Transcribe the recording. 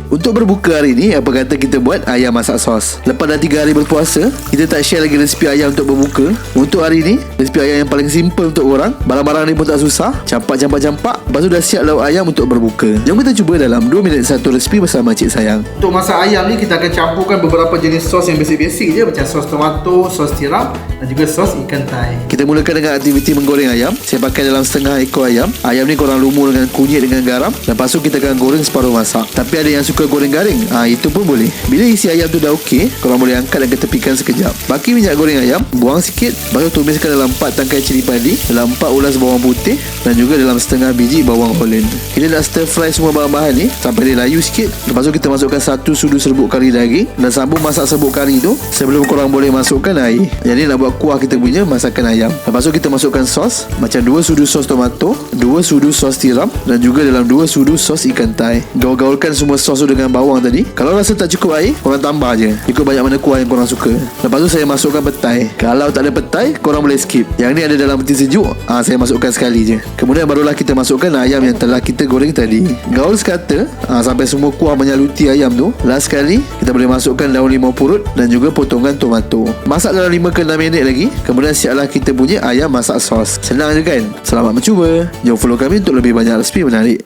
Untuk berbuka hari ni, apa kata kita buat ayam masak sos. Lepas dah 3 hari berpuasa, kita tak share lagi resipi ayam untuk berbuka. Untuk hari ni, resipi ayam yang paling simple untuk korang. Barang-barang ni pun tak susah. Campak. Lepas tu dah siap lauk ayam untuk berbuka. Jom kita cuba dalam 2 minit satu resipi bersama Cik Sayang. Untuk masak ayam ni, kita akan campurkan beberapa jenis sos yang basic-basic je, macam sos tomato, sos tiram dan juga sos ikan tai. Kita mulakan dengan aktiviti menggoreng ayam. Saya pakai dalam setengah ekor ayam. Ayam ni korang lumur dengan kunyit dengan garam. Lepas tu kita akan goreng separuh masak. Tapi ada yang suka goreng garing, itu pun boleh. Bila isi ayam tu dah okey, korang boleh angkat dan ketepikan sekejap. Baki minyak goreng ayam, buang sikit. Lepas tu tumiskan dalam 4 tangkai cili padi, dalam 4 ulas bawang putih dan juga dalam setengah biji bawang holland. Kita nak stir fry semua bahan-bahan ni sampai dia layu sikit. Lepas tu kita masukkan 1 sudu serbuk kari daging dan sambung masak serbuk kari tu sebelum korang boleh masukkan air. Jadi nak buat kuah kita punya masakan ayam. Lepas tu kita masukkan sos, macam 2 sudu sos tomato, 2 sudu sos tiram dan juga dalam 2 sudu sos ikan tai. Gaul-gaulkan semua sos tu dengan bawang tadi. Kalau rasa tak cukup air, korang tambah je, ikut banyak mana kuah yang korang suka. Lepas tu saya masukkan petai. Kalau tak ada petai, korang boleh skip. Yang ni ada dalam peti sejuk, saya masukkan sekali je. Kemudian barulah kita masukkan ayam yang telah kita goreng tadi. Gaul sekata sampai semua kuah menyaluti ayam tu. Last sekali kita boleh masukkan daun limau purut dan juga potongan tomato. Masak dalam 5 ke 6 minit lagi. Kemudian siaplah kita punya ayam masak sos. Senang je kan? Selamat mencuba. Jom follow kami untuk lebih banyak resipi menarik.